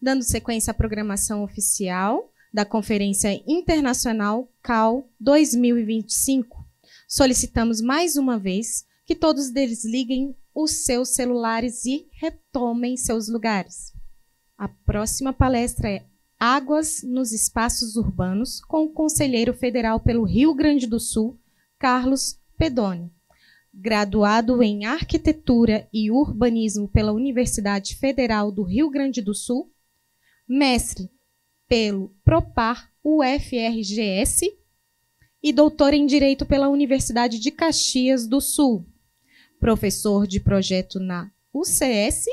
Dando sequência à programação oficial da Conferência Internacional CAL 2025, solicitamos mais uma vez que todos desliguem os seus celulares e retomem seus lugares. A próxima palestra é Águas nos Espaços Urbanos, com o conselheiro federal pelo Rio Grande do Sul, Carlos Pedoni. Graduado em Arquitetura e Urbanismo pela Universidade Federal do Rio Grande do Sul, mestre pelo PROPAR UFRGS e doutor em Direito pela Universidade de Caxias do Sul. Professor de projeto na UCS,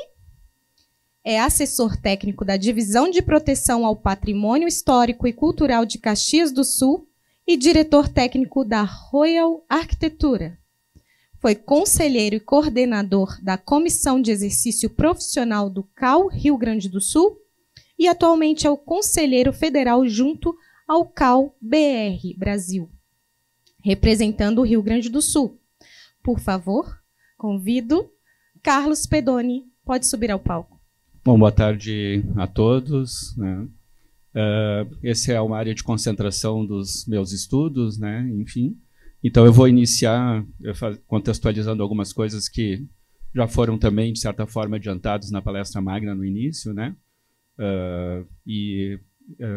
é assessor técnico da Divisão de Proteção ao Patrimônio Histórico e Cultural de Caxias do Sul e diretor técnico da Royal Arquitetura. Foi conselheiro e coordenador da Comissão de Exercício Profissional do CAL Rio Grande do Sul e atualmente é o conselheiro federal junto ao CAL BR Brasil, representando o Rio Grande do Sul. Por favor, convido Carlos Pedoni, pode subir ao palco. Bom, boa tarde a todos, né? Essa é uma área de concentração dos meus estudos, né? Enfim, então eu vou iniciar contextualizando algumas coisas que já foram também, de certa forma, adiantados na palestra magna no início, né?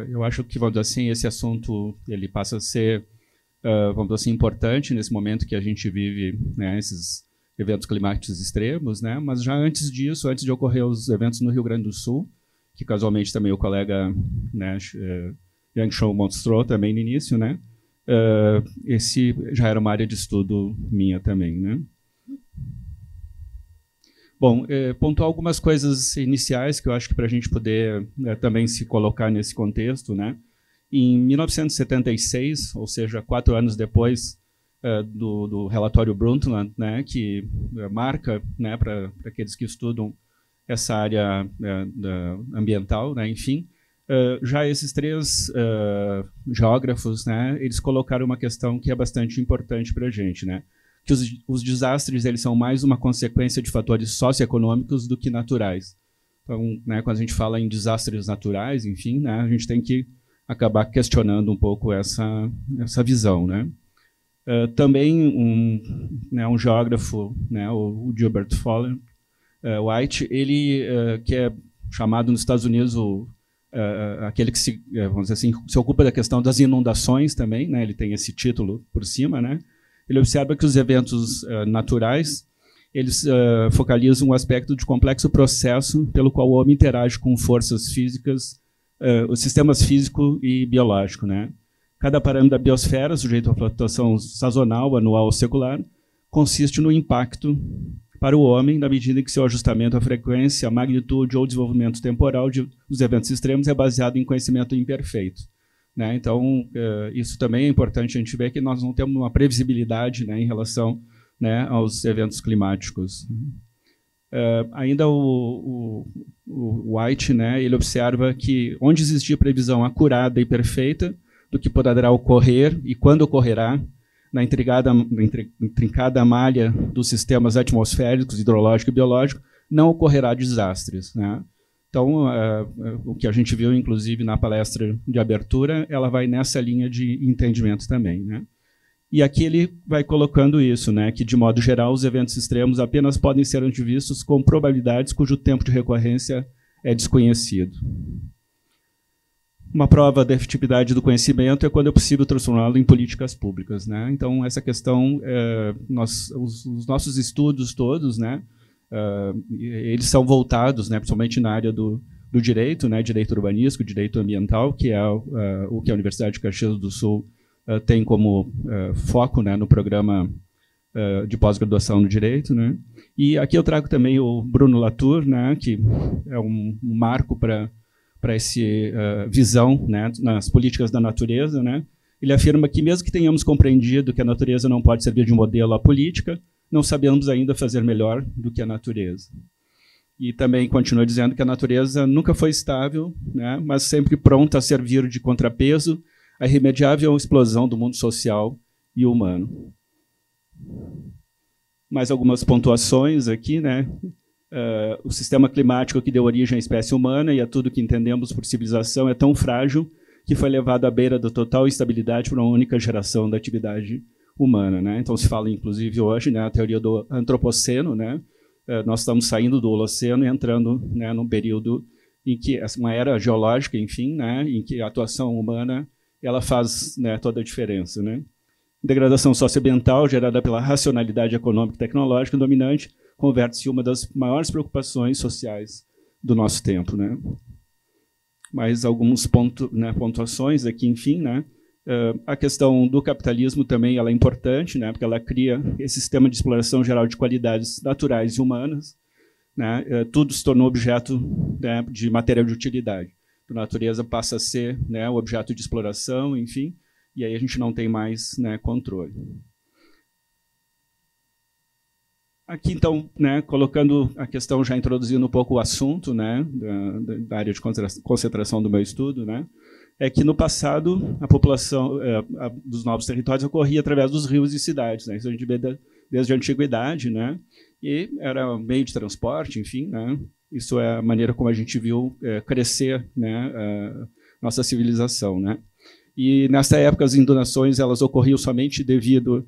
Eu acho que, vamos dizer assim, esse assunto ele passa a ser, vamos dizer assim, importante nesse momento que a gente vive, né, esses eventos climáticos extremos, né? Mas já antes disso, antes de ocorrer os eventos no Rio Grande do Sul, que casualmente também o colega, né, Yang Shou mostrou também no início, né? Esse já era uma área de estudo minha também, né? Bom, pontuar algumas coisas iniciais que eu acho que para a gente poder também se colocar nesse contexto, né? Em 1976, ou seja, 4 anos depois do relatório Brundtland, né, que marca, né, para aqueles que estudam essa área ambiental, né, enfim, já esses 3 geógrafos, né, eles colocaram uma questão que é bastante importante para a gente, né? Que os desastres eles são mais uma consequência de fatores socioeconômicos do que naturais. Então, né, quando a gente fala em desastres naturais, enfim, né, a gente tem que acabar questionando um pouco essa visão, né? Também um geógrafo, né, o Gilbert Fowler White, ele que é chamado nos Estados Unidos aquele que vamos dizer assim, se ocupa da questão das inundações também, né? Ele tem esse título por cima, né? Ele observa que os eventos naturais, eles focalizam um aspecto de complexo processo pelo qual o homem interage com forças físicas, os sistemas físico e biológico, né? Cada parâmetro da biosfera, sujeito à flutuação sazonal, anual ou secular, consiste no impacto para o homem na medida em que seu ajustamento à frequência, à magnitude ou desenvolvimento temporal dos eventos extremos é baseado em conhecimento imperfeito, né? Então, isso também é importante a gente ver que nós não temos uma previsibilidade, né, em relação, né, aos eventos climáticos. Ainda o White, né, ele observa que onde existia previsão acurada e perfeita do que poderá ocorrer e quando ocorrerá na intrincada malha dos sistemas atmosféricos, hidrológico e biológico, não ocorrerá desastres, né? Então, o que a gente viu, inclusive, na palestra de abertura, ela vai nessa linha de entendimento também, né? E aqui ele vai colocando isso, né, que, de modo geral, os eventos extremos apenas podem ser antevistos com probabilidades cujo tempo de recorrência é desconhecido. Uma prova da efetividade do conhecimento é quando é possível transformá-lo em políticas públicas, né? Então, essa questão, os nossos estudos todos, né, eles são voltados, né, principalmente na área do direito, né, direito urbanístico, direito ambiental, que é o que a Universidade de Caxias do Sul tem como foco, né, no programa de pós-graduação no direito, né? E aqui eu trago também o Bruno Latour, né, que é um marco para essa visão, né, nas políticas da natureza, né? Ele afirma que mesmo que tenhamos compreendido que a natureza não pode servir de modelo à política, não sabemos ainda fazer melhor do que a natureza. E também continua dizendo que a natureza nunca foi estável, né, mas sempre pronta a servir de contrapeso à irremediável explosão do mundo social e humano. Mais algumas pontuações aqui, né? o sistema climático que deu origem à espécie humana e a tudo que entendemos por civilização é tão frágil que foi levado à beira da total instabilidade por uma única geração da atividade humana, né? Então se fala, inclusive, hoje, né, a teoria do antropoceno, né? Nós estamos saindo do Holoceno e entrando, né, num período em que uma era geológica, enfim, né, em que a atuação humana ela faz, né, toda a diferença, né? Degradação socioambiental gerada pela racionalidade econômica e tecnológica dominante converte-se em uma das maiores preocupações sociais do nosso tempo, né? Mais alguns pontuações aqui, enfim, né? A questão do capitalismo também ela é importante, né, porque ela cria esse sistema de exploração geral de qualidades naturais e humanas, né, tudo se tornou objeto, né, de matéria de utilidade. A natureza passa a ser, né, o objeto de exploração, enfim, e aí a gente não tem mais, né, controle. Aqui, então, né, colocando a questão, já introduzindo um pouco o assunto, né, da área de concentração do meu estudo, né, é que no passado a população dos novos territórios ocorria através dos rios e cidades, né? Isso a gente vê desde a antiguidade, né? E era um meio de transporte, enfim, né? Isso é a maneira como a gente viu crescer, né, nossa civilização, né? E nessa época as inundações elas ocorriam somente devido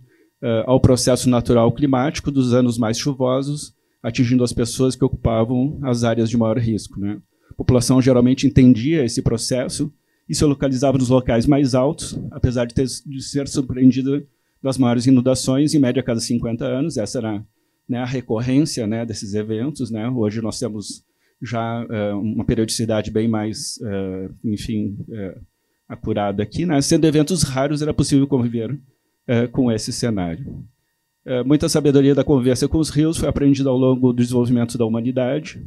ao processo natural climático dos anos mais chuvosos, atingindo as pessoas que ocupavam as áreas de maior risco, né? A população geralmente entendia esse processo e se localizava nos locais mais altos, apesar de ser surpreendida das maiores inundações, em média a cada 50 anos. Essa era, né, a recorrência, né, desses eventos, né? Hoje nós temos já uma periodicidade bem mais, enfim, apurada aqui, né? Sendo eventos raros, era possível conviver com esse cenário. Muita sabedoria da convivência com os rios foi aprendida ao longo do desenvolvimento da humanidade.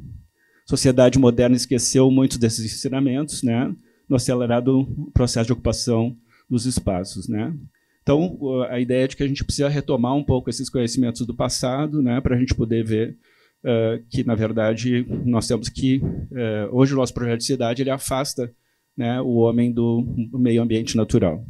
A sociedade moderna esqueceu muitos desses ensinamentos, né, no acelerado processo de ocupação dos espaços, né? Então, a ideia é de que a gente precisa retomar um pouco esses conhecimentos do passado, né, para a gente poder ver que, na verdade, nós temos que... hoje, o nosso projeto de cidade ele afasta, né, o homem do meio ambiente natural.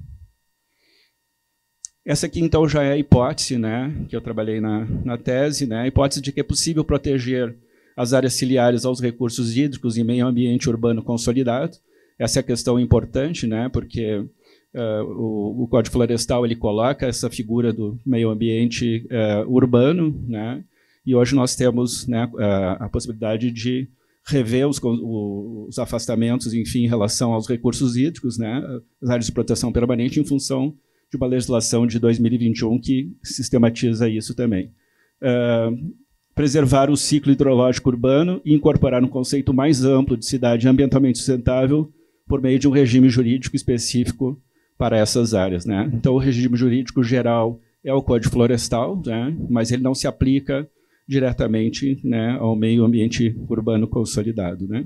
Essa aqui, então, já é a hipótese, né, que eu trabalhei na tese, né, a hipótese de que é possível proteger as áreas ciliares aos recursos hídricos e meio ambiente urbano consolidado. Essa é a questão importante, né, porque o Código Florestal ele coloca essa figura do meio ambiente urbano, né, e hoje nós temos, né, a possibilidade de rever os afastamentos, enfim, em relação aos recursos hídricos, né, as áreas de proteção permanente, em função de uma legislação de 2021 que sistematiza isso também. Preservar o ciclo hidrológico urbano e incorporar um conceito mais amplo de cidade ambientalmente sustentável por meio de um regime jurídico específico para essas áreas, né? Então, o regime jurídico geral é o Código Florestal, né, mas ele não se aplica diretamente, né, ao meio ambiente urbano consolidado, né?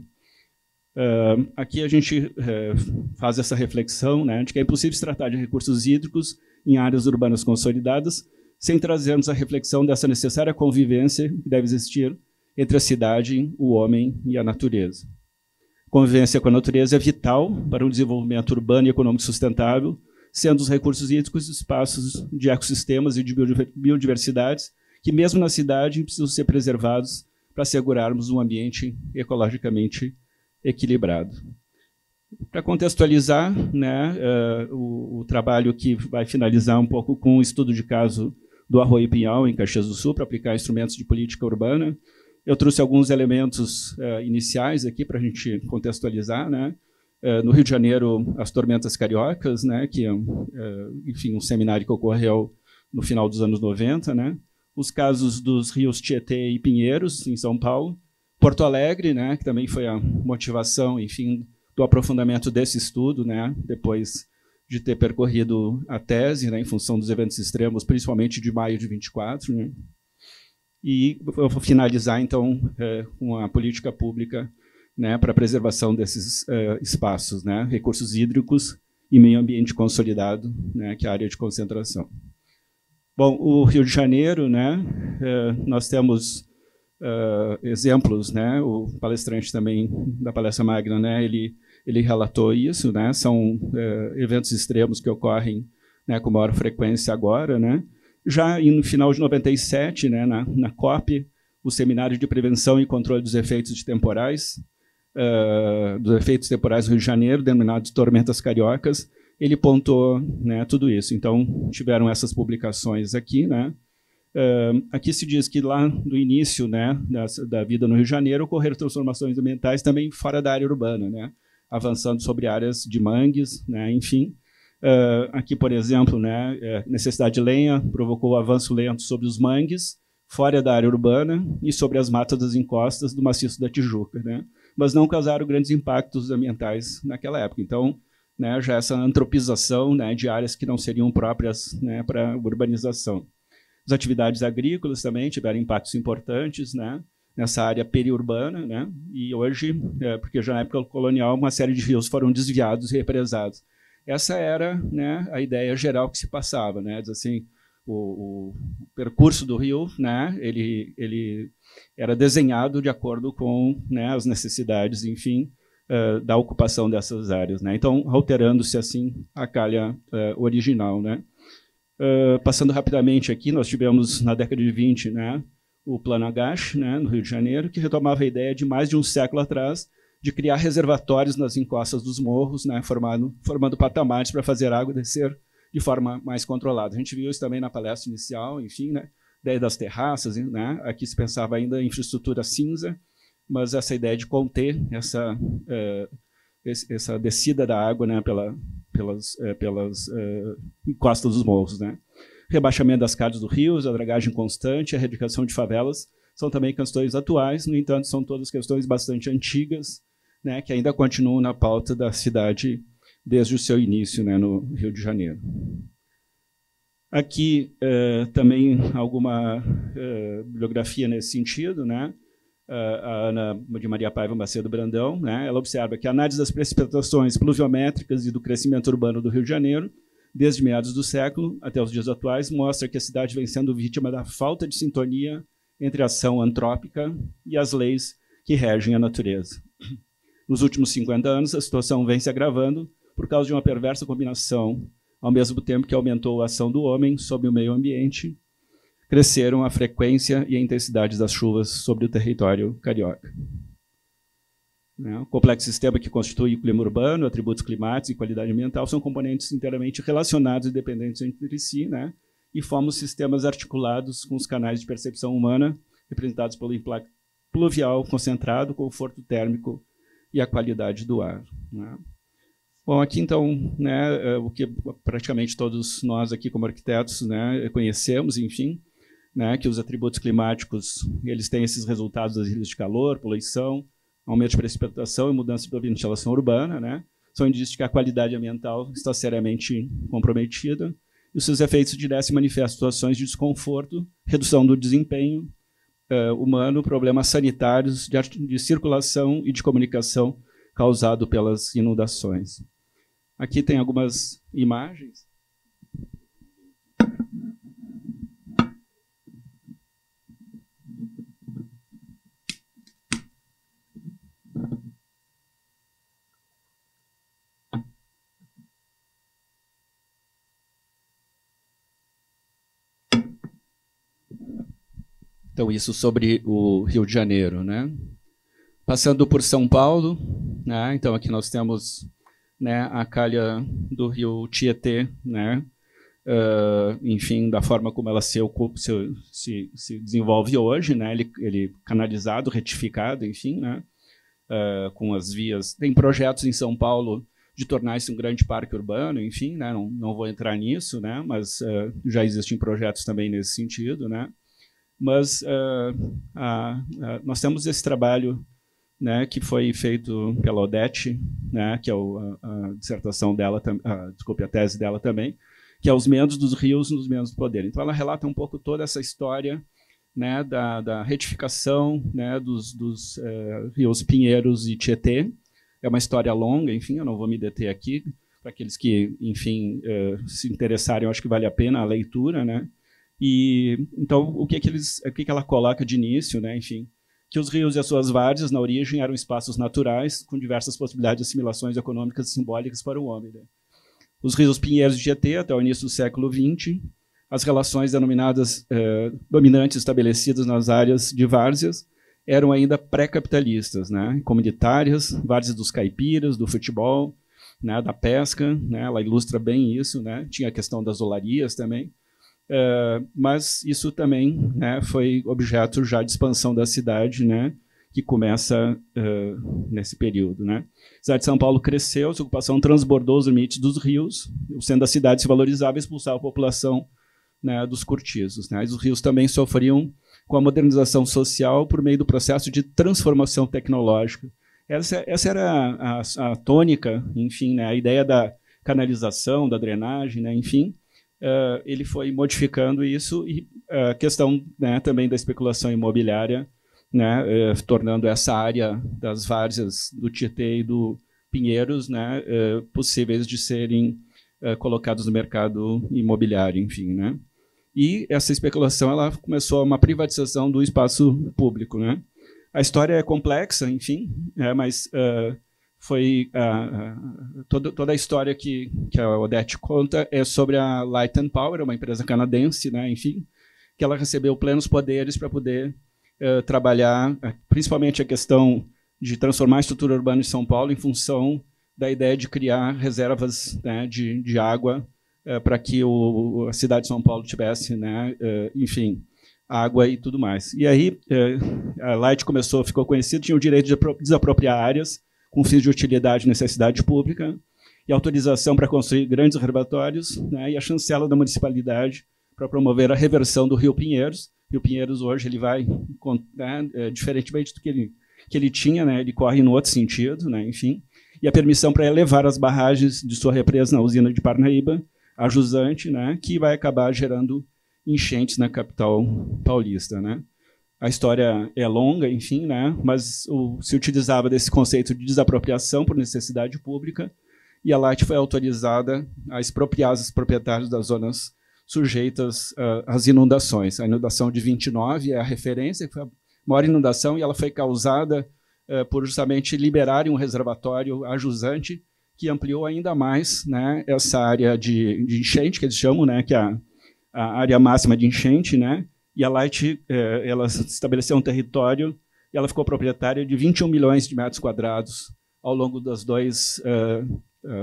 Aqui a gente faz essa reflexão, né, de que é impossível se tratar de recursos hídricos em áreas urbanas consolidadas sem trazermos a reflexão dessa necessária convivência que deve existir entre a cidade, o homem e a natureza. Convivência com a natureza é vital para um desenvolvimento urbano e econômico sustentável, sendo os recursos hídricos espaços de ecossistemas e de biodiversidades que, mesmo na cidade, precisam ser preservados para assegurarmos um ambiente ecologicamente equilibrado. Para contextualizar, né, o trabalho que vai finalizar um pouco com o estudo de caso do Arroio Pinhal, em Caxias do Sul, para aplicar instrumentos de política urbana, eu trouxe alguns elementos iniciais aqui para a gente contextualizar, né? No Rio de Janeiro, as tormentas cariocas, né, que é, enfim, um seminário que ocorreu no final dos anos 90, né? Os casos dos rios Tietê e Pinheiros, em São Paulo, Porto Alegre, né, que também foi a motivação, enfim, do aprofundamento desse estudo, né, depois de ter percorrido a tese, né, em função dos eventos extremos, principalmente de maio de 24, né? E eu vou finalizar, então, com a política pública, né, para a preservação desses espaços, né, recursos hídricos e meio ambiente consolidado, né, que é a área de concentração. Bom, o Rio de Janeiro, né, nós temos exemplos, né, o palestrante também da palestra magna, né, ele relatou isso, né, são eventos extremos que ocorrem, né, com maior frequência agora, né. Já no final de 97, né, na COP, o Seminário de Prevenção e Controle dos Efeitos Temporais, no Rio de Janeiro, denominados Tormentas Cariocas. Ele pontuou, né, tudo isso. Então, tiveram essas publicações aqui, né? Aqui se diz que lá no início, né, da vida no Rio de Janeiro ocorreram transformações ambientais também fora da área urbana, né, avançando sobre áreas de mangues, né, enfim. Aqui, por exemplo, né, necessidade de lenha provocou o avanço lento sobre os mangues, fora da área urbana, e sobre as matas das encostas do maciço da Tijuca, né, mas não causaram grandes impactos ambientais naquela época. Então, né, já essa antropização, né, de áreas que não seriam próprias, né, para urbanização. As atividades agrícolas também tiveram impactos importantes, né, nessa área periurbana, né, e hoje, porque já na época colonial, uma série de rios foram desviados e represados. Essa era, né, a ideia geral que se passava, né, diz assim, o percurso do rio, né, ele era desenhado de acordo com, né, as necessidades, enfim, da ocupação dessas áreas, né. Então, alterando-se assim a calha original, né. Passando rapidamente aqui, nós tivemos na década de 20, né, o Plano Agache, né, no Rio de Janeiro, que retomava a ideia de mais de um século atrás de criar reservatórios nas encostas dos morros, né, formando patamares para fazer a água descer de forma mais controlada. A gente viu isso também na palestra inicial, enfim, né, ideia das terraças, né, aqui se pensava ainda em infraestrutura cinza, mas essa ideia de conter essa descida da água, né, pelas encostas dos morros, né. Rebaixamento das cadres do rio, a dragagem constante, a erradicação de favelas, são também questões atuais, no entanto, são todas questões bastante antigas, né, que ainda continuam na pauta da cidade desde o seu início, né, no Rio de Janeiro. Aqui também alguma bibliografia nesse sentido, né, a Ana de Maria Paiva Macedo Brandão, né, ela observa que a análise das precipitações pluviométricas e do crescimento urbano do Rio de Janeiro, desde meados do século até os dias atuais, mostra que a cidade vem sendo vítima da falta de sintonia entre a ação antrópica e as leis que regem a natureza. Nos últimos 50 anos, a situação vem se agravando por causa de uma perversa combinação, ao mesmo tempo que aumentou a ação do homem sobre o meio ambiente, cresceram a frequência e a intensidade das chuvas sobre o território carioca. O complexo sistema que constitui o clima urbano, atributos climáticos e qualidade ambiental são componentes inteiramente relacionados e dependentes entre si, né, e formam sistemas articulados com os canais de percepção humana, representados pelo impacto pluvial concentrado, conforto térmico e a qualidade do ar, né. Bom, aqui então, né, o que praticamente todos nós aqui como arquitetos, né, conhecemos, enfim, né, que os atributos climáticos eles têm esses resultados das ilhas de calor, poluição, aumento de precipitação e mudança da ventilação urbana, né, são indícios de que a qualidade ambiental está seriamente comprometida e os seus efeitos diretos se manifestam em situações de desconforto, redução do desempenho humano, problemas sanitários, de circulação e de comunicação causado pelas inundações. Aqui tem algumas imagens. Então, isso sobre o Rio de Janeiro, né? Passando por São Paulo, né? Então aqui nós temos, né, a calha do rio Tietê, né? Enfim, da forma como ela se desenvolve hoje, né? Ele canalizado, retificado, enfim, né? Com as vias. Tem projetos em São Paulo de tornar isso um grande parque urbano, enfim, né? Não vou entrar nisso, né? Mas já existem projetos também nesse sentido, né? Mas nós temos esse trabalho, né, que foi feito pela Odete, né, que é a dissertação dela, a tese dela também, que é os meandros dos rios nos meandros do poder. Então, ela relata um pouco toda essa história, né, da retificação, né, dos rios Pinheiros e Tietê. É uma história longa, enfim, eu não vou me deter aqui. Para aqueles que, enfim, se interessarem, eu acho que vale a pena a leitura, né? E então, o que ela coloca de início, né, enfim, que os rios e as suas várzeas, na origem, eram espaços naturais, com diversas possibilidades de assimilações econômicas e simbólicas para o homem, né? Os rios Pinheiros e Tietê, até o início do século XX, as relações denominadas dominantes estabelecidas nas áreas de várzeas eram ainda pré-capitalistas, né? Comunitárias, várzeas dos caipiras, do futebol, né? Da pesca, né? Ela ilustra bem isso, né? Tinha a questão das olarias também, mas isso também, né, foi objeto já de expansão da cidade, né? Que começa nesse período, né? A cidade de São Paulo cresceu, sua ocupação transbordou os limites dos rios, o centro da cidade se valorizava e expulsava a população, né, dos cortiços, né? Os rios também sofriam com a modernização social por meio do processo de transformação tecnológica. Essa era a tônica, enfim, né, a ideia da canalização, da drenagem, né, enfim, ele foi modificando isso e a questão, né, também da especulação imobiliária, né, tornando essa área das várzeas do Tietê e do Pinheiros, né, possíveis de serem colocados no mercado imobiliário, enfim, né. E essa especulação ela começou uma privatização do espaço público, né. A história é complexa, enfim, mas foi toda a história que a Odete conta é sobre a Light and Power, uma empresa canadense, né, enfim, que ela recebeu plenos poderes para poder trabalhar, principalmente a questão de transformar a estrutura urbana de São Paulo em função da ideia de criar reservas, né, de água para que a cidade de São Paulo tivesse, né, enfim, água e tudo mais. E aí a Light ficou conhecida, tinha o direito de desapropriar áreas com fins de utilidade e necessidade pública e autorização para construir grandes reservatórios, né, e a chancela da municipalidade para promover a reversão do Rio Pinheiros. Rio Pinheiros hoje ele vai, né, diferentemente do que ele tinha, né, ele corre no outro sentido, né, enfim, e a permissão para elevar as barragens de sua represa na usina de Parnaíba, a jusante, né, que vai acabar gerando enchentes na capital paulista, né. A história é longa, enfim, né, mas se utilizava desse conceito de desapropriação por necessidade pública e a Light foi autorizada a expropriar os proprietários das zonas sujeitas às inundações. A inundação de 29 é a referência, que foi a maior inundação, e ela foi causada por justamente liberarem um reservatório a jusante, que ampliou ainda mais, né, essa área de enchente, que eles chamam, né, que é a área máxima de enchente, né, e a Light ela estabeleceu um território e ela ficou proprietária de 21 milhões de metros quadrados ao longo dos dois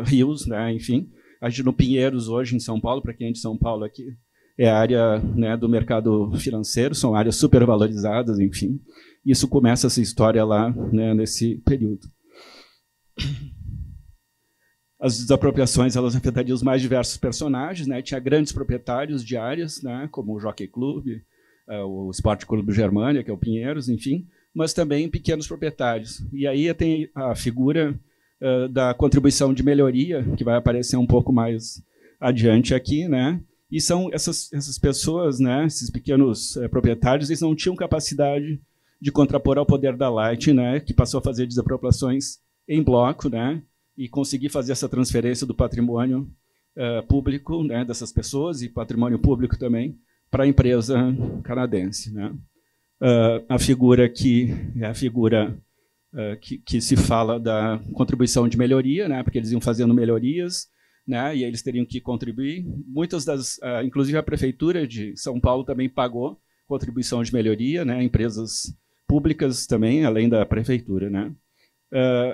rios, né, enfim. A gente no Pinheiros, hoje, em São Paulo, para quem é de São Paulo aqui, é a área, né, do mercado financeiro, são áreas supervalorizadas, enfim. Isso começa essa história lá, né, nesse período. As desapropriações elas afetariam os mais diversos personagens, né? Tinha grandes proprietários de áreas, né, como o Jockey Club, o Esporte Clube Germânia, que é o Pinheiros, enfim, mas também pequenos proprietários. E aí tem a figura da contribuição de melhoria, que vai aparecer um pouco mais adiante aqui, né? E são essas pessoas, né, esses pequenos proprietários, eles não tinham capacidade de contrapor ao poder da Light, né, que passou a fazer desapropriações em bloco, né, e conseguir fazer essa transferência do patrimônio público, né, dessas pessoas e patrimônio público também para a empresa canadense, né. A figura aqui é a figura que se fala da contribuição de melhoria, né, porque eles iam fazendo melhorias, né, e eles teriam que contribuir. Muitas inclusive a prefeitura de São Paulo também pagou contribuição de melhoria, né, empresas públicas também, além da prefeitura, né.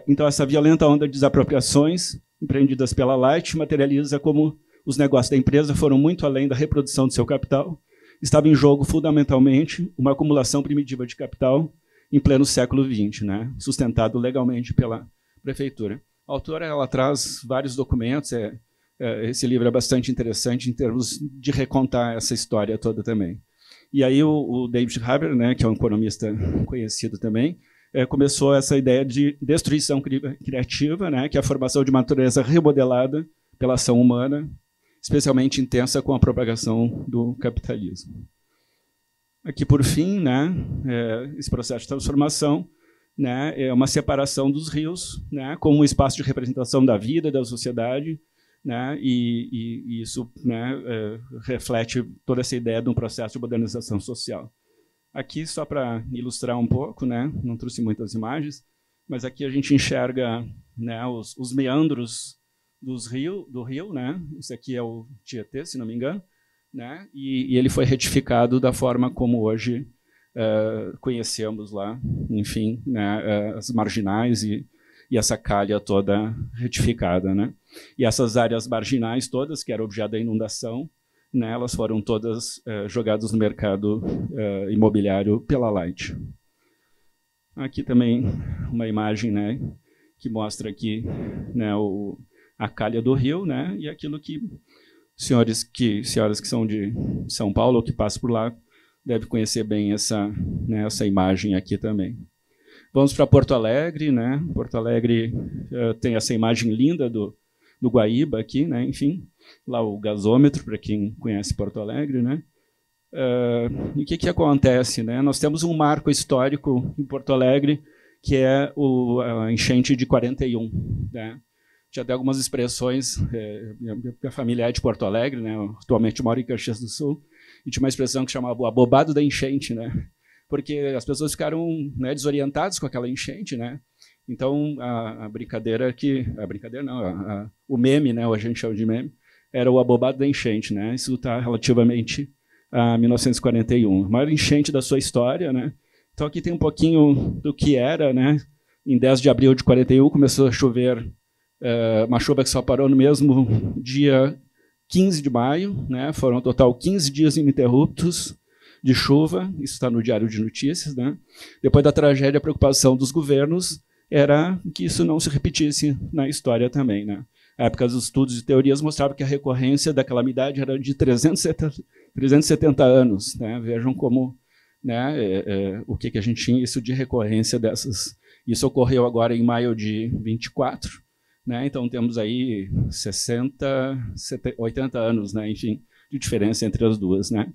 Então essa violenta onda de desapropriações empreendidas pela Light materializa como os negócios da empresa foram muito além da reprodução do seu capital. Estava em jogo fundamentalmente uma acumulação primitiva de capital em pleno século XX, né, sustentado legalmente pela prefeitura. A autora ela traz vários documentos, esse livro é bastante interessante em termos de recontar essa história toda também. E aí o David Haber, né, que é um economista conhecido também, começou essa ideia de destruição criativa, né, que é a formação de uma natureza remodelada pela ação humana, especialmente intensa com a propagação do capitalismo. Aqui, por fim, né, esse processo de transformação, né, é uma separação dos rios, né, como um espaço de representação da vida, da sociedade, né, e isso, né, reflete toda essa ideia de um processo de modernização social. Aqui, só para ilustrar um pouco, né, não trouxe muitas imagens, mas aqui a gente enxerga, né, os meandros do rio, né, esse aqui é o Tietê, se não me engano, né? E ele foi retificado da forma como hoje conhecemos lá, enfim, né, as marginais e essa calha toda retificada, né? E essas áreas marginais todas, que eram objeto da inundação, né, elas foram todas jogadas no mercado imobiliário pela Light. Aqui também uma imagem, né, que mostra aqui, né, a calha do rio, né, e aquilo que senhoras que são de São Paulo ou que passam por lá devem conhecer bem essa imagem aqui também. Vamos para Porto Alegre, né? Porto Alegre tem essa imagem linda do Guaíba aqui, né? Enfim, lá o gasômetro, para quem conhece Porto Alegre, né? E o que acontece, né? Nós temos um marco histórico em Porto Alegre, que é a enchente de 41, né? Já tem algumas expressões, minha família é de Porto Alegre, né? Eu atualmente moro em Caxias do Sul, e tinha uma expressão que chamava o abobado da enchente, né? Porque as pessoas ficaram, né, desorientadas com aquela enchente, né? Então a brincadeira o meme, né? A gente chama de meme, era o abobado da enchente, né? Isso está relativamente a 1941, a maior enchente da sua história, né? Então aqui tem um pouquinho do que era, né? Em 10 de abril de 41 começou a chover, uma chuva que só parou no mesmo dia 15 de maio, né? Foram, no total, 15 dias ininterruptos de chuva, isso está no Diário de Notícias, né? Depois da tragédia, a preocupação dos governos era que isso não se repetisse na história também, né? Na época, os estudos e teorias mostravam que a recorrência da calamidade era de 370 anos, né? Vejam como, né, o que a gente tinha isso de recorrência dessas. Isso ocorreu agora em maio de 24, né? Então temos aí 80 anos, né? Enfim, de diferença entre as duas, né?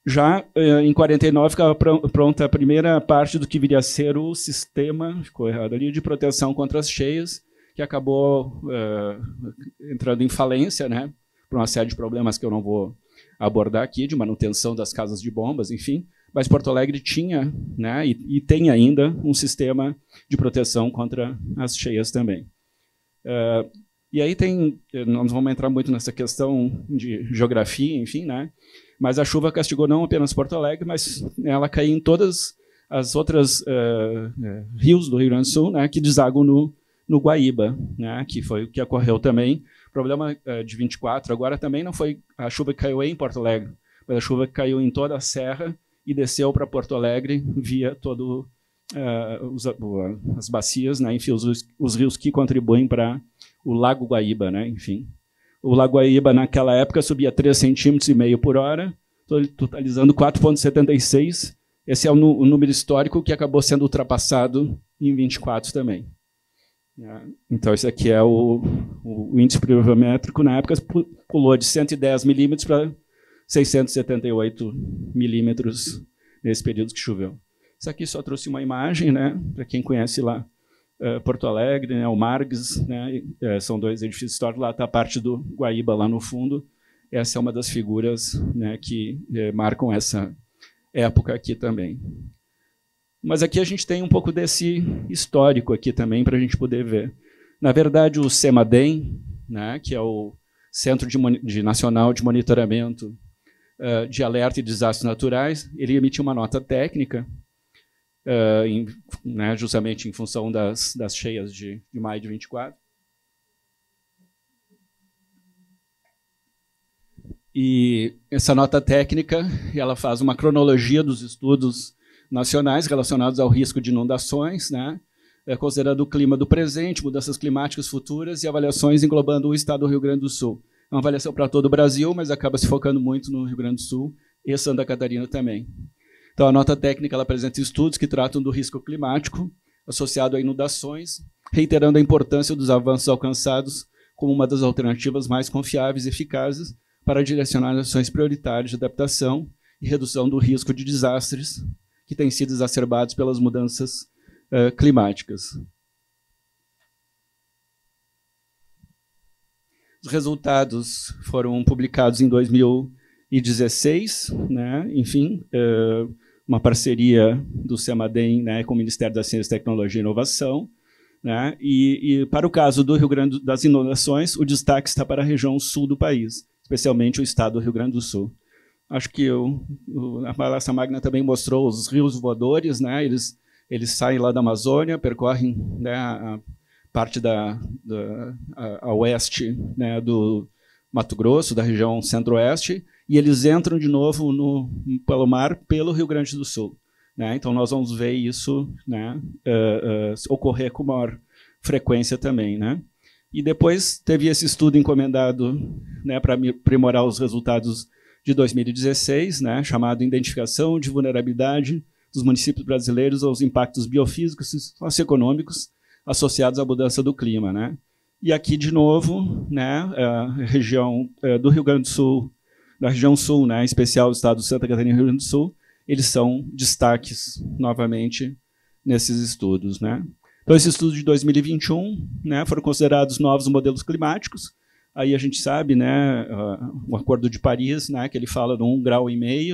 Já em 49 ficava pronta a primeira parte do que viria a ser o sistema, ficou errado ali, de proteção contra as cheias, que acabou entrando em falência, né? Por uma série de problemas que eu não vou abordar aqui, de manutenção das casas de bombas, enfim. Mas Porto Alegre tinha, né, e tem ainda um sistema de proteção contra as cheias também. E aí nós vamos entrar muito nessa questão de geografia, enfim, né? Mas a chuva castigou não apenas Porto Alegre, mas ela caiu em todas as outras rios do Rio Grande do Sul, né, que desaguam no Guaíba, né, que foi o que ocorreu também. O problema de 24 agora também não foi a chuva que caiu em Porto Alegre, mas a chuva que caiu em toda a serra e desceu para Porto Alegre via todo as bacias, né, enfim, os rios que contribuem para o Lago Guaíba, né, enfim. O Lago Guaíba, naquela época, subia 3,5 cm por hora, totalizando 4,76. Esse é o número histórico que acabou sendo ultrapassado em 24 também. Então, esse aqui é o índice pluviométrico. Na época, pulou de 110 milímetros para 678 milímetros nesse período que choveu. Isso aqui só trouxe uma imagem, né, para quem conhece lá Porto Alegre, né, o Margs, né, são dois edifícios históricos, lá está a parte do Guaíba lá no fundo. Essa é uma das figuras, né, que marcam essa época aqui também. Mas aqui a gente tem um pouco desse histórico aqui também para a gente poder ver. Na verdade, o CEMADEM, né, que é o Centro Nacional de Monitoramento de Alerta e Desastres Naturais, ele emitiu uma nota técnica, né, justamente em função das cheias de maio de 24. E essa nota técnica ela faz uma cronologia dos estudos nacionais relacionados ao risco de inundações, né, considerando o clima do presente, mudanças climáticas futuras e avaliações englobando o estado do Rio Grande do Sul. É uma avaliação para todo o Brasil, mas acaba se focando muito no Rio Grande do Sul e Santa Catarina também. Então, a nota técnica ela apresenta estudos que tratam do risco climático associado a inundações, reiterando a importância dos avanços alcançados como uma das alternativas mais confiáveis e eficazes para direcionar ações prioritárias de adaptação e redução do risco de desastres que têm sido exacerbados pelas mudanças climáticas. Os resultados foram publicados em 2016, né? Enfim, uma parceria do CEMADEM, né, com o Ministério da Ciência, Tecnologia e Inovação, né? E para o caso do Rio Grande das inundações, o destaque está para a região sul do país, especialmente o estado do Rio Grande do Sul. Acho que a Palestra Magna também mostrou os rios voadores, né? Eles saem lá da Amazônia, percorrem, né, a parte a oeste, né, do Mato Grosso, da região centro-oeste, e eles entram de novo pelo mar, pelo Rio Grande do Sul. Né? Então, nós vamos ver isso, né, ocorrer com maior frequência também. Né? E depois teve esse estudo encomendado, né, para aprimorar os resultados de 2016, né, chamado Identificação de Vulnerabilidade dos Municípios Brasileiros aos Impactos Biofísicos e Socioeconômicos associados à mudança do clima. Né? E aqui, de novo, né, a região do Rio Grande do Sul, da região sul, né, em especial o estado de Santa Catarina e Rio Grande do Sul, eles são destaques, novamente, nesses estudos. Né? Então, esses estudos de 2021, né, foram considerados novos modelos climáticos. Aí a gente sabe, né, o Acordo de Paris, né, que ele fala de 1,5 grau,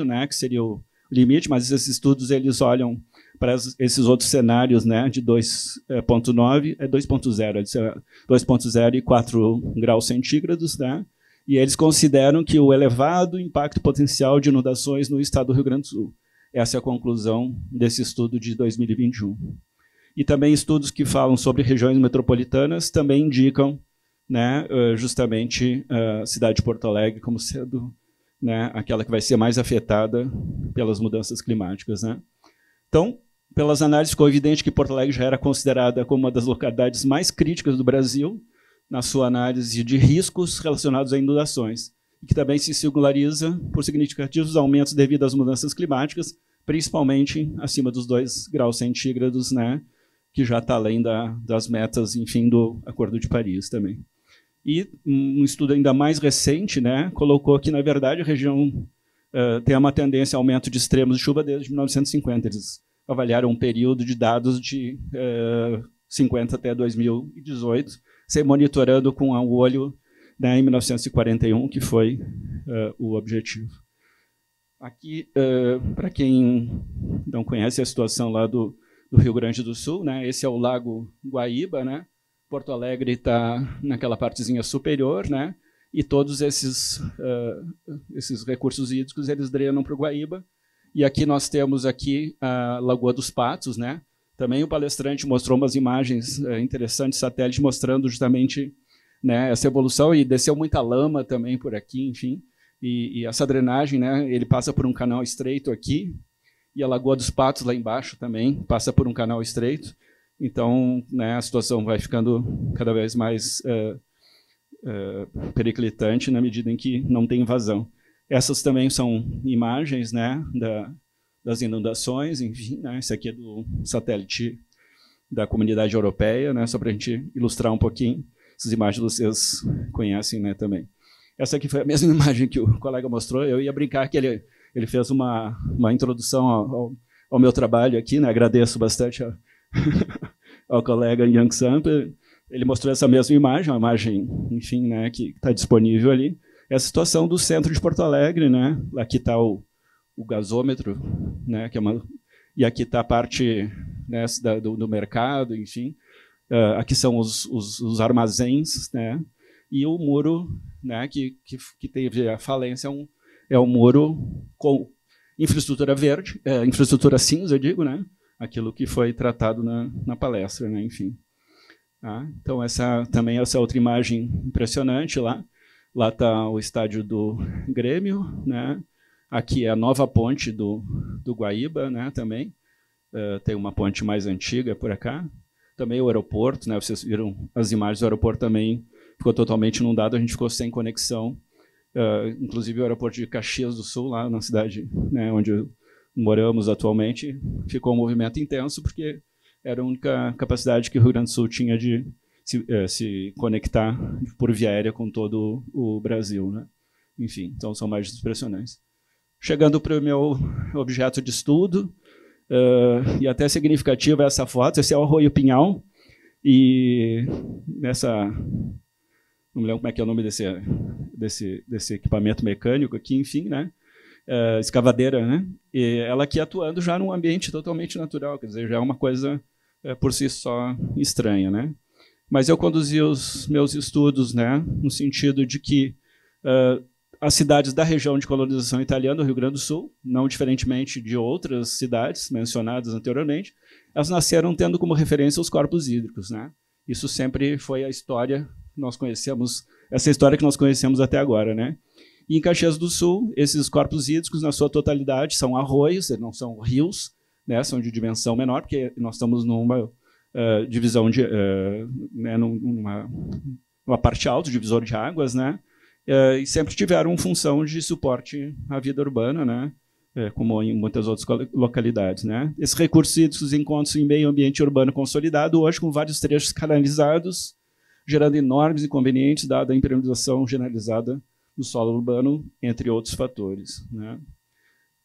né, que seria o limite, mas esses estudos eles olham para esses outros cenários, né, de 2,9, 2,0, 2,0 e 4 graus centígrados, né, e eles consideram que o elevado impacto potencial de inundações no estado do Rio Grande do Sul. Essa é a conclusão desse estudo de 2021. E também estudos que falam sobre regiões metropolitanas também indicam, né, justamente a cidade de Porto Alegre como sendo, né, aquela que vai ser mais afetada pelas mudanças climáticas. Né? Então, pelas análises, ficou evidente que Porto Alegre já era considerada como uma das localidades mais críticas do Brasil na sua análise de riscos relacionados a inundações, e que também se singulariza por significativos aumentos devido às mudanças climáticas, principalmente acima dos 2 graus centígrados, né, que já está além das metas, enfim, do Acordo de Paris também. E um estudo ainda mais recente, né, colocou que, na verdade, a região tem uma tendência a aumento de extremos de chuva desde 1950. Eles avaliaram um período de dados de 50 até 2018, se monitorando com o olho, né, em 1941, que foi o objetivo. Aqui, para quem não conhece a situação lá do Rio Grande do Sul, né, esse é o Lago Guaíba, né? Porto Alegre está naquela partezinha superior, né? E todos esses recursos hídricos eles drenam para o Guaíba. E aqui nós temos aqui a Lagoa dos Patos, né? Também o palestrante mostrou umas imagens interessantes, satélite, mostrando justamente, né, essa evolução, e desceu muita lama também por aqui, enfim. E essa drenagem, né, ele passa por um canal estreito aqui, e a Lagoa dos Patos lá embaixo também passa por um canal estreito. Então, né, a situação vai ficando cada vez mais periclitante na medida em que não tem invasão. Essas também são imagens, né, das inundações, enfim, né, esse aqui é do satélite da Comunidade Europeia, né, só para a gente ilustrar um pouquinho. Essas imagens vocês conhecem, né, também. Essa aqui foi a mesma imagem que o colega mostrou. Eu ia brincar que ele fez uma introdução ao meu trabalho aqui, né, agradeço bastante ao colega Yang Samper. Ele mostrou essa mesma imagem, uma imagem, enfim, né, que está disponível ali. É a situação do centro de Porto Alegre, né? Aqui está o gasômetro, né, que é e aqui está a parte, né, do mercado, enfim. Aqui são os armazéns, né? E o muro, né, que teve a falência é um muro com infraestrutura verde, infraestrutura cinza, eu digo, né? Aquilo que foi tratado na palestra, né? Enfim. Então, também essa outra imagem impressionante lá. Lá está o estádio do Grêmio, né? Aqui é a nova ponte do Guaíba, né? Também tem uma ponte mais antiga por cá. Também o aeroporto, né? Vocês viram as imagens do aeroporto também ficou totalmente inundado. A gente ficou sem conexão. Inclusive o aeroporto de Caxias do Sul, lá na cidade, né, onde moramos atualmente, ficou um movimento intenso porque era a única capacidade que o Rio Grande do Sul tinha de se conectar por via aérea com todo o Brasil, né? Enfim, então são imagens impressionantes. Chegando para o meu objeto de estudo, e até significativa essa foto, esse é o Arroio Pinhal, e não me lembro como é que é o nome desse equipamento mecânico aqui, enfim, né? Escavadeira, né? E ela aqui atuando já num ambiente totalmente natural, quer dizer, já é uma coisa por si só estranha, né? Mas eu conduzi os meus estudos, né, no sentido de que as cidades da região de colonização italiana do Rio Grande do Sul, não diferentemente de outras cidades mencionadas anteriormente, elas nasceram tendo como referência os corpos hídricos, né? Isso sempre foi a história que nós conhecemos, essa história que nós conhecemos até agora, né? E em Caxias do Sul, esses corpos hídricos, na sua totalidade, são arroios, não são rios, né? São de dimensão menor, porque nós estamos numa divisão de, né? numa parte alta, divisor de águas, né? E sempre tiveram função de suporte à vida urbana, né? Como em muitas outras localidades, né? Esses recursos hídricos encontram-se em meio ambiente urbano consolidado, hoje com vários trechos canalizados, gerando enormes inconvenientes, dada a impermeabilização generalizada do solo urbano, entre outros fatores, né?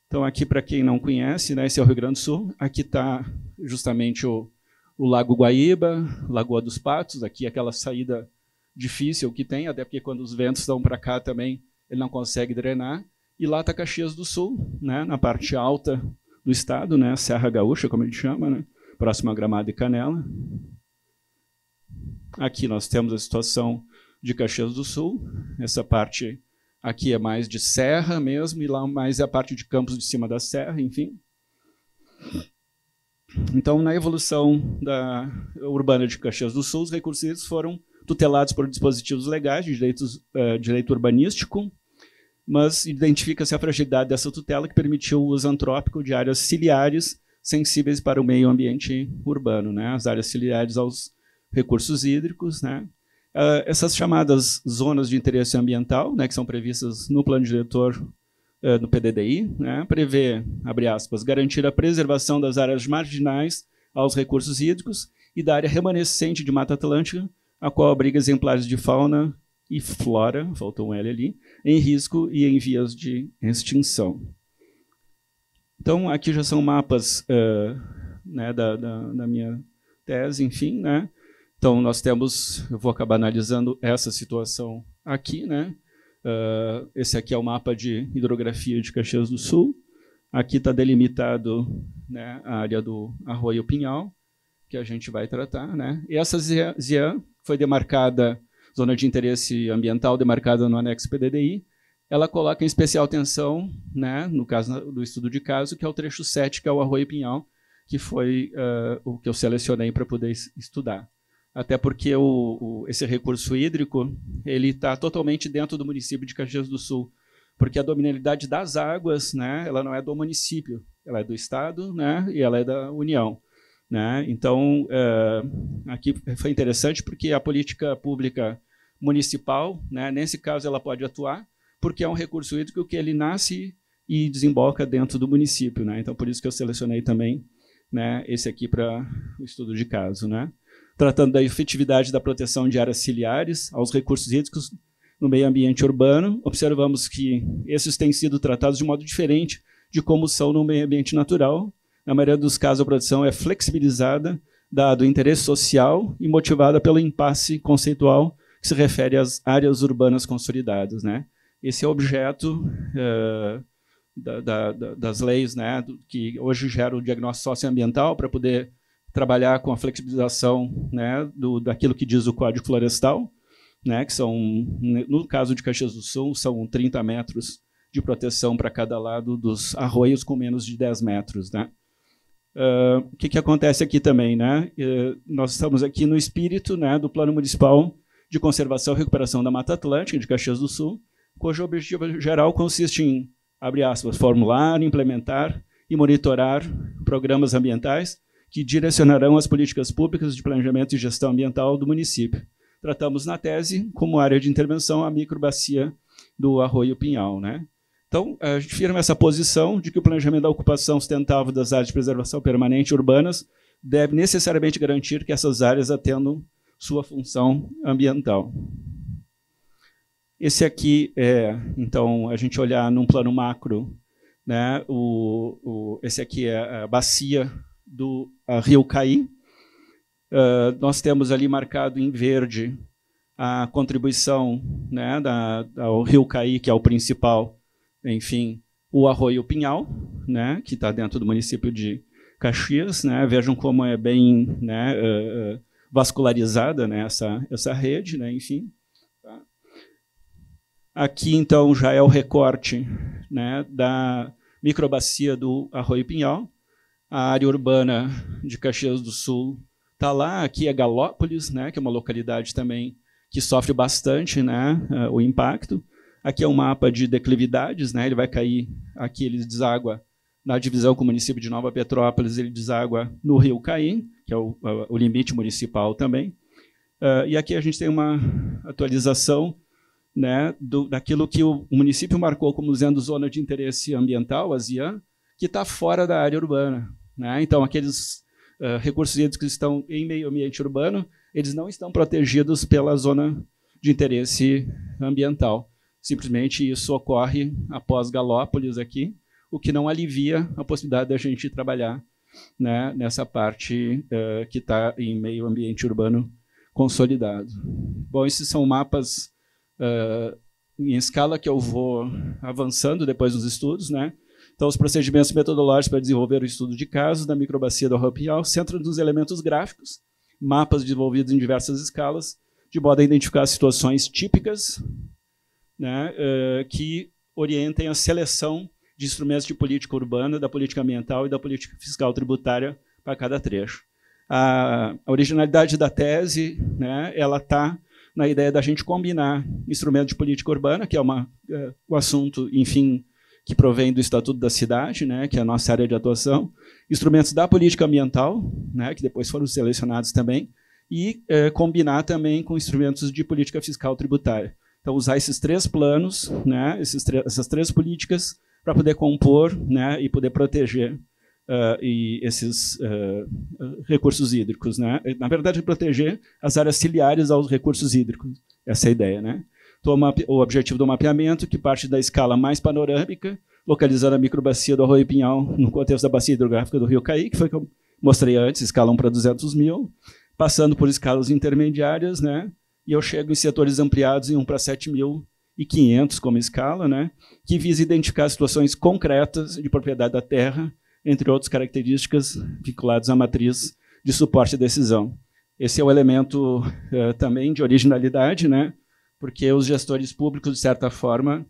Então, aqui, para quem não conhece, né, esse é o Rio Grande do Sul. Aqui está justamente o Lago Guaíba, Lagoa dos Patos, aqui aquela saída difícil que tem, até porque quando os ventos estão para cá também, ele não consegue drenar. E lá está Caxias do Sul, né, na parte alta do estado, né, Serra Gaúcha, como a gente chama, né, próximo a Gramado e Canela. Aqui nós temos a situação de Caxias do Sul. Essa parte aqui é mais de serra mesmo, e lá mais é a parte de campos de cima da serra, enfim. Então, na evolução urbana de Caxias do Sul, os recursos hídricos foram tutelados por dispositivos legais de direito urbanístico, mas identifica-se a fragilidade dessa tutela que permitiu o uso antrópico de áreas ciliares sensíveis para o meio ambiente urbano, né? As áreas ciliares aos recursos hídricos, né? Essas chamadas zonas de interesse ambiental, né, que são previstas no plano diretor no PDDI, né, prevê, abre aspas, garantir a preservação das áreas marginais aos recursos hídricos e da área remanescente de Mata Atlântica, a qual abriga exemplares de fauna e flora, faltou um L ali, em risco e em vias de extinção. Então, aqui já são mapas né, da minha tese, enfim, né? Então, nós temos, eu vou acabar analisando essa situação aqui, né? Esse aqui é o mapa de hidrografia de Caxias do Sul. Aqui está delimitado, né, a área do Arroio Pinhal, que a gente vai tratar, né? E essa ZIAN foi demarcada, zona de interesse ambiental demarcada no anexo PDDI, ela coloca em especial atenção, né, no caso do estudo de caso, que é o trecho 7, que é o Arroio Pinhal, que foi o que eu selecionei para poder estudar. Até porque esse recurso hídrico ele está totalmente dentro do município de Caxias do Sul, porque a dominalidade das águas, né, ela não é do município, ela é do Estado, né, e ela é da União, né? Então, aqui foi interessante porque a política pública municipal, né, nesse caso, ela pode atuar, porque é um recurso hídrico que ele nasce e desemboca dentro do município, né? Então, por isso que eu selecionei também, né, esse aqui para o estudo de caso, né? Tratando da efetividade da proteção de áreas ciliares aos recursos hídricos no meio ambiente urbano, observamos que esses têm sido tratados de modo diferente de como são no meio ambiente natural. Na maioria dos casos, a proteção é flexibilizada, dado o interesse social e motivada pelo impasse conceitual que se refere às áreas urbanas consolidadas, né? Esse é o objeto das leis, né, que hoje geram o diagnóstico socioambiental para poder trabalhar com a flexibilização, né, daquilo que diz o Código Florestal, né, que são, no caso de Caxias do Sul, são 30 metros de proteção para cada lado dos arroios com menos de 10 metros. Né? O que acontece aqui também? Né? Nós estamos aqui no espírito, né, do Plano Municipal de Conservação e Recuperação da Mata Atlântica de Caxias do Sul, cujo objetivo geral consiste em, abre aspas, formular, implementar e monitorar programas ambientais que direcionarão as políticas públicas de planejamento e gestão ambiental do município. Tratamos na tese como área de intervenção a microbacia do Arroio Pinhal. Né? Então, a gente firma essa posição de que o planejamento da ocupação sustentável das áreas de preservação permanente urbanas deve necessariamente garantir que essas áreas atendam sua função ambiental. Esse aqui é, então, a gente olhar num plano macro, né, esse aqui é a bacia do Rio Caí. Nós temos ali marcado em verde a contribuição, né, ao Rio Caí, que é o principal, enfim, o Arroio Pinhal, né, que está dentro do município de Caxias. Né, vejam como é bem, né, vascularizada, né, essa rede, né, enfim. Tá? Aqui, então, já é o recorte, né, da microbacia do Arroio Pinhal. A área urbana de Caxias do Sul está lá. Aqui é Galópolis, né, que é uma localidade também que sofre bastante, né, o impacto. Aqui é um mapa de declividades, né, ele vai cair, aqui ele deságua na divisão com o município de Nova Petrópolis, ele deságua no Rio Caim, que é o limite municipal também. E aqui a gente tem uma atualização, né, daquilo que o município marcou como sendo zona de interesse ambiental, a ZIAN, que está fora da área urbana, né? Então, aqueles recursos hídricos que estão em meio ambiente urbano, eles não estão protegidos pela zona de interesse ambiental. Simplesmente isso ocorre após Galópolis aqui, o que não alivia a possibilidade da gente trabalhar, né, nessa parte que está em meio ambiente urbano consolidado. Bom, esses são mapas em escala que eu vou avançando depois dos estudos, né? Então, os procedimentos metodológicos para desenvolver o estudo de casos da microbacia do Arroio Pinhal centram nos elementos gráficos, mapas desenvolvidos em diversas escalas, de modo a identificar situações típicas, né, que orientem a seleção de instrumentos de política urbana, da política ambiental e da política fiscal tributária para cada trecho. A originalidade da tese, né, ela está na ideia da gente combinar instrumentos de política urbana, que é o assunto, enfim, que provém do Estatuto da Cidade, né, que é a nossa área de atuação, instrumentos da política ambiental, né, que depois foram selecionados também, e combinar também com instrumentos de política fiscal tributária. Então, usar esses três planos, né, essas três políticas, para poder compor, né, e poder proteger esses recursos hídricos, né? Na verdade, proteger as áreas ciliares aos recursos hídricos. Essa é a ideia, né? Então, o objetivo do mapeamento, que parte da escala mais panorâmica, localizando a microbacia do Arroio Pinhal no contexto da bacia hidrográfica do Rio Caí, que foi que eu mostrei antes, escala 1 para 200 mil, passando por escalas intermediárias, né? E eu chego em setores ampliados em 1 para 7.500 como escala, né? Que visa identificar situações concretas de propriedade da terra, entre outras características vinculadas à matriz de suporte à decisão. Esse é o elemento também de originalidade, né? Porque os gestores públicos, de certa forma,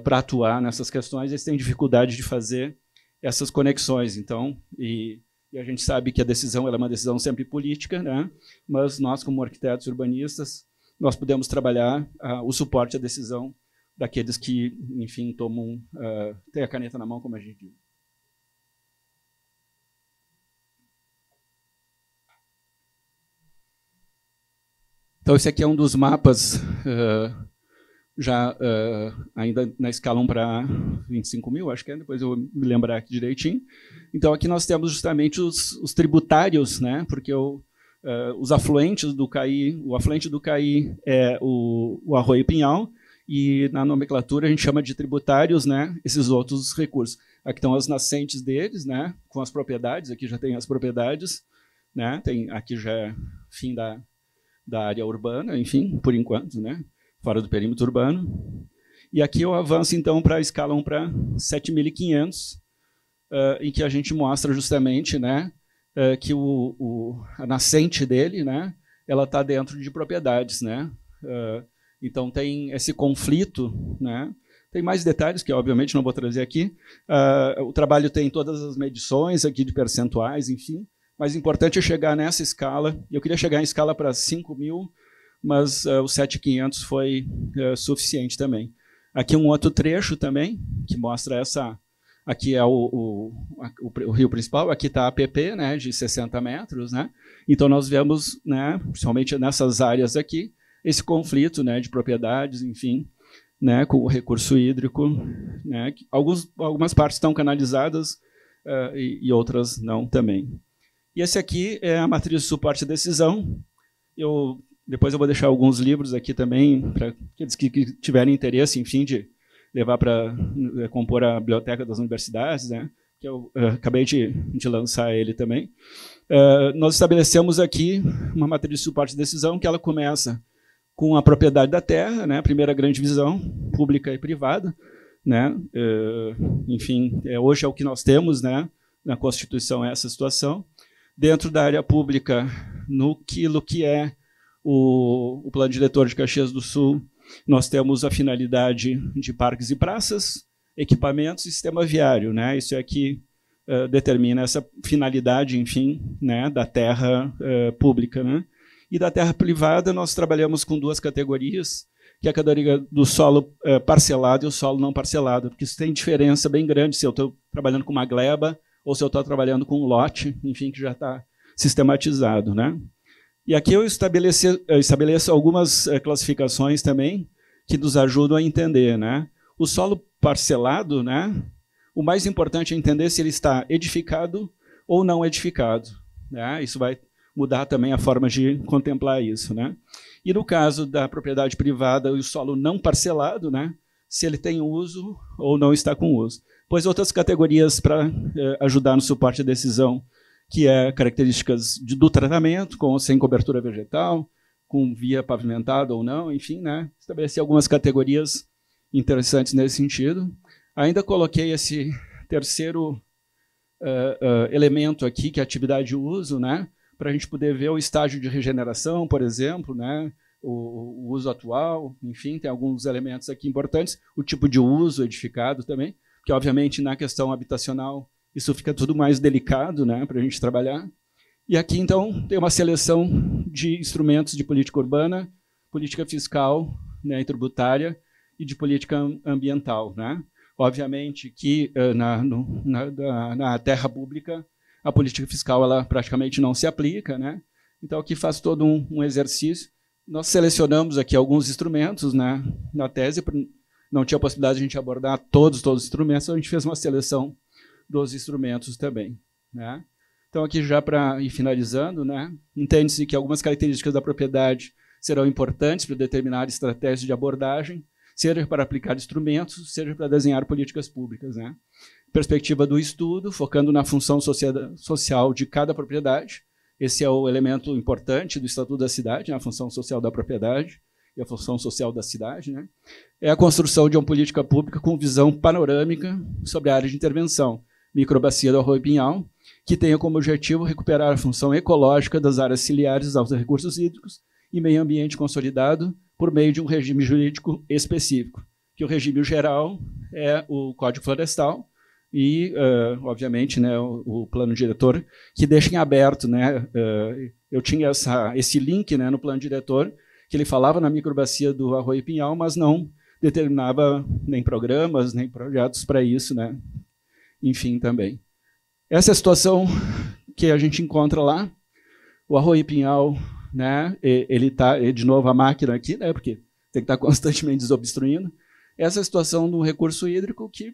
para atuar nessas questões, eles têm dificuldade de fazer essas conexões. Então, e a gente sabe que a decisão ela é uma decisão sempre política, né? Mas nós, como arquitetos e urbanistas, nós podemos trabalhar o suporte à decisão daqueles que, enfim, têm a caneta na mão, como a gente diz. Então, esse aqui é um dos mapas, ainda na escala 1 para 25 mil, acho que é, depois eu vou me lembrar aqui direitinho. Então, aqui nós temos justamente os tributários, né, porque os afluentes do Caí, o afluente do Caí é o Arroio Pinhal, e na nomenclatura a gente chama de tributários, né, esses outros recursos. Aqui estão as nascentes deles, né, com as propriedades, aqui já tem as propriedades, né, aqui já é fim da área urbana, enfim, por enquanto, né, fora do perímetro urbano. E aqui eu avanço, então, para a escala 1 para 7.500, em que a gente mostra justamente, né, que a nascente dele, né, ela está dentro de propriedades, né. Então, tem esse conflito, né. Tem mais detalhes que, obviamente, não vou trazer aqui. O trabalho tem todas as medições aqui de percentuais, enfim. Mas o importante é chegar nessa escala. Eu queria chegar em escala para 5 mil, mas o 7.500 foi suficiente também. Aqui um outro trecho também, que mostra essa... Aqui é o rio principal, aqui está a APP, né, de 60 metros. Né? Então, nós vemos, né, principalmente nessas áreas aqui, esse conflito, né, de propriedades, enfim, né, com o recurso hídrico. Né, algumas partes estão canalizadas e outras não também. E esse aqui é a matriz de suporte à decisão. Depois eu vou deixar alguns livros aqui também, para aqueles que tiverem interesse, enfim, de levar para compor a biblioteca das universidades, né? Que eu acabei de lançar ele também. Nós estabelecemos aqui uma matriz de suporte à decisão, que ela começa com a propriedade da terra, né? A primeira grande visão, pública e privada. Né? Enfim, hoje é o que nós temos, né? Na Constituição, essa situação. Dentro da área pública, no que é o plano diretor de Caxias do Sul, nós temos a finalidade de parques e praças, equipamentos e sistema viário, né? Isso é que determina essa finalidade, enfim, né, da terra pública, né? E da terra privada nós trabalhamos com duas categorias, que é a categoria do solo parcelado e o solo não parcelado, porque isso tem diferença bem grande se eu estou trabalhando com uma gleba ou se eu estou trabalhando com um lote, enfim, que já está sistematizado, né? E aqui eu estabeleço algumas classificações também que nos ajudam a entender, né? O solo parcelado, né? O mais importante é entender se ele está edificado ou não edificado, né? Isso vai mudar também a forma de contemplar isso, né? E no caso da propriedade privada e o solo não parcelado, né? Se ele tem uso ou não está com uso. Pois outras categorias para ajudar no suporte à decisão, que é características do tratamento, com ou sem cobertura vegetal, com via pavimentada ou não, enfim, né? Estabeleci algumas categorias interessantes nesse sentido. Ainda coloquei esse terceiro elemento aqui, que é a atividade de uso, né? Para a gente poder ver o estágio de regeneração, por exemplo, né? O uso atual, enfim, tem alguns elementos aqui importantes, o tipo de uso edificado também, que obviamente na questão habitacional isso fica tudo mais delicado, né, para a gente trabalhar. E aqui, então, tem uma seleção de instrumentos de política urbana, política fiscal, né, e tributária, e de política ambiental, né? Obviamente que na terra pública a política fiscal ela praticamente não se aplica, né? Então aqui faz todo um exercício. Nós selecionamos aqui alguns instrumentos, né, na tese, não tinha possibilidade de a gente abordar todos os instrumentos, então a gente fez uma seleção dos instrumentos também, né? Então aqui já para ir finalizando, né, entende-se que algumas características da propriedade serão importantes para determinar estratégias de abordagem, seja para aplicar instrumentos, seja para desenhar políticas públicas, né? Perspectiva do estudo, focando na função social de cada propriedade. Esse é o elemento importante do Estatuto da Cidade, né? A função social da propriedade e a função social da cidade, né? É a construção de uma política pública com visão panorâmica sobre a área de intervenção, microbacia do Arroio Pinhal, que tenha como objetivo recuperar a função ecológica das áreas ciliares aos recursos hídricos e meio ambiente consolidado por meio de um regime jurídico específico, que o regime geral é o Código Florestal e, obviamente, né, o plano diretor, que deixa em aberto, né, eu tinha esse link, né, no plano diretor, que ele falava na microbacia do Arroio Pinhal, mas não determinava nem programas, nem projetos para isso, né? Enfim, também. Essa é a situação que a gente encontra lá. O Arroio Pinhal, né, ele está, de novo, a máquina aqui, né, porque tem que estar constantemente desobstruindo. Essa é a situação do recurso hídrico que,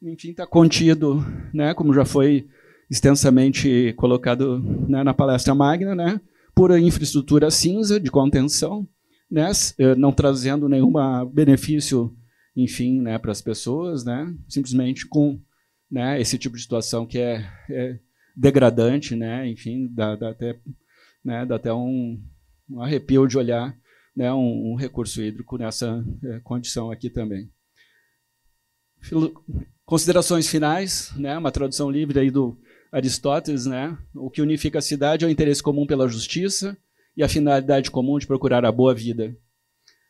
enfim, está contido, né, como já foi extensamente colocado, né, na palestra magna, né, por infraestrutura cinza de contenção, né, não trazendo nenhum benefício, enfim, né, para as pessoas, né, simplesmente com, né, esse tipo de situação que é degradante, né, enfim, dá até um arrepio de olhar, né, um recurso hídrico nessa condição aqui também. Considerações finais, né, uma tradução livre aí do Aristóteles, né, o que unifica a cidade é o interesse comum pela justiça e a finalidade comum de procurar a boa vida.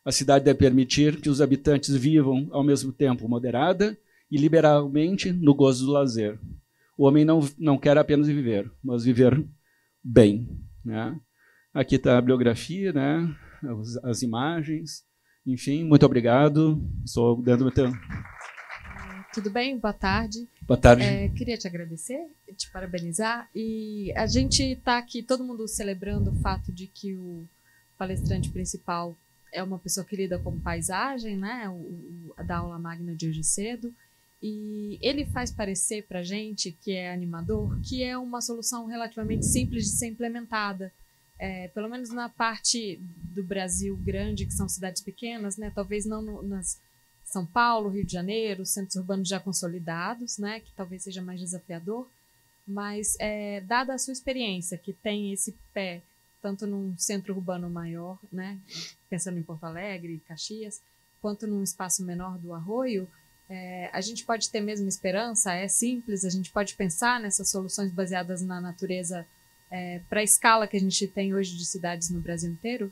A cidade deve permitir que os habitantes vivam, ao mesmo tempo, moderada e liberalmente no gozo do lazer. O homem não quer apenas viver, mas viver bem, né? Aqui está a bibliografia, né, as imagens, enfim, muito obrigado. Estou dando meu tempo. Tudo bem? Boa tarde. Boa tarde. Queria te agradecer, te parabenizar. E a gente está aqui, todo mundo celebrando o fato de que o palestrante principal é uma pessoa que lida com paisagem, né? Da aula magna de hoje cedo. E ele faz parecer para a gente, que é animador, que é uma solução relativamente simples de ser implementada. Pelo menos na parte do Brasil grande, que são cidades pequenas, né? Talvez não nas São Paulo, Rio de Janeiro, centros urbanos já consolidados, né? Que talvez seja mais desafiador. Mas, dada a sua experiência, que tem esse pé tanto num centro urbano maior, né? Pensando em Porto Alegre, Caxias, quanto num espaço menor do Arroio, a gente pode ter mesmo esperança, é simples, a gente pode pensar nessas soluções baseadas na natureza para a escala que a gente tem hoje de cidades no Brasil inteiro?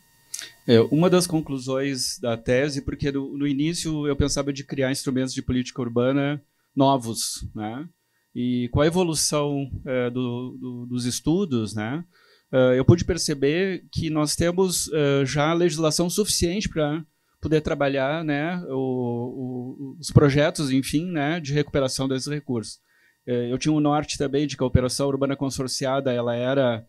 Uma das conclusões da tese, porque no início eu pensava de criar instrumentos de política urbana novos, né? E com a evolução dos estudos, né, eu pude perceber que nós temos já legislação suficiente para poder trabalhar, né, os projetos, enfim, né, de recuperação desses recursos. Eu tinha um norte também de que a operação urbana consorciada ela era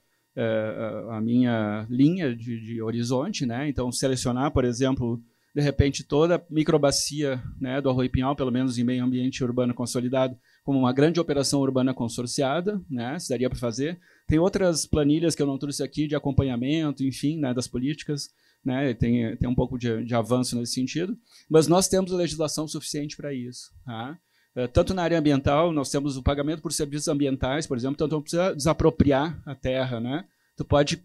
a minha linha de horizonte, né? Então, selecionar, por exemplo, de repente, toda a microbacia, né, do Arroio Pinhal, pelo menos em meio ambiente urbano consolidado, como uma grande operação urbana consorciada, né, se daria para fazer. Tem outras planilhas que eu não trouxe aqui de acompanhamento, enfim, né, das políticas, né, tem um pouco de avanço nesse sentido, mas nós temos a legislação suficiente para isso, tá? Tanto na área ambiental, nós temos o pagamento por serviços ambientais, por exemplo, então não precisa desapropriar a terra, né? Tu pode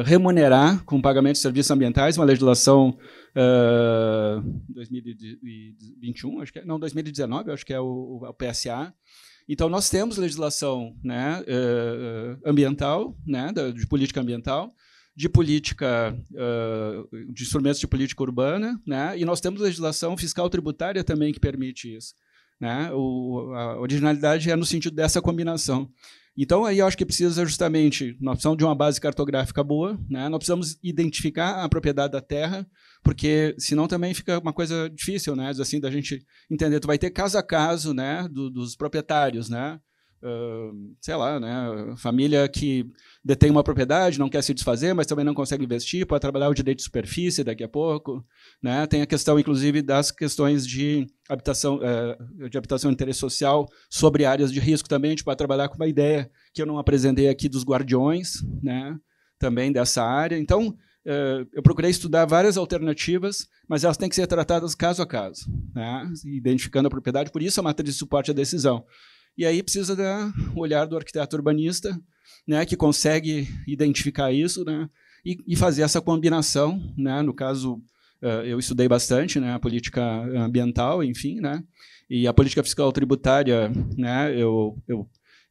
remunerar com pagamento de serviços ambientais, uma legislação 2021, acho que é, não, 2019, acho que é o PSA. Então, nós temos legislação, né, ambiental, né, de política ambiental, de política, de instrumentos de política urbana, né, e nós temos legislação fiscal tributária também que permite isso. Né? A originalidade é no sentido dessa combinação. Então, aí eu acho que precisa justamente, nós precisamos de uma base cartográfica boa, né? Nós precisamos identificar a propriedade da terra, porque senão também fica uma coisa difícil, né? Assim, da gente entender, tu vai ter caso a caso, né, dos proprietários, né? Sei lá, né, família que detém uma propriedade, não quer se desfazer, mas também não consegue investir, pode trabalhar o direito de superfície daqui a pouco, né? Tem a questão, inclusive, das questões de habitação de interesse social sobre áreas de risco também. A gente pode trabalhar com uma ideia que eu não apresentei aqui dos guardiões, né, também dessa área. Então, eu procurei estudar várias alternativas, mas elas têm que ser tratadas caso a caso, né, identificando a propriedade, por isso a matriz de suporte à decisão. E aí precisa do olhar do arquiteto urbanista, né, que consegue identificar isso, né, e fazer essa combinação, né. No caso, eu estudei bastante, né, a política ambiental, enfim, né, e a política fiscal tributária, né,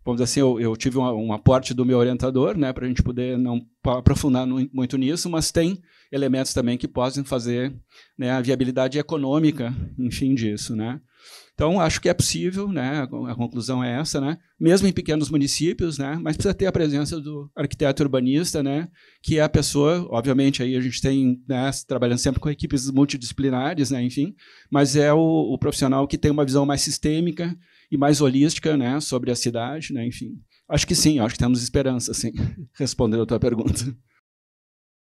vamos dizer assim, eu tive um aporte do meu orientador, né, para a gente poder não aprofundar muito nisso, mas tem elementos também que possam fazer, né, a viabilidade econômica, enfim, disso, né. Então, acho que é possível, né, a conclusão é essa, né, mesmo em pequenos municípios, né, mas precisa ter a presença do arquiteto urbanista, né, que é a pessoa, obviamente, aí a gente tem, né, trabalhando sempre com equipes multidisciplinares, né, enfim, mas é o profissional que tem uma visão mais sistêmica e mais holística, né, sobre a cidade, né, enfim. Acho que sim, acho que temos esperança, sim, respondendo a tua pergunta.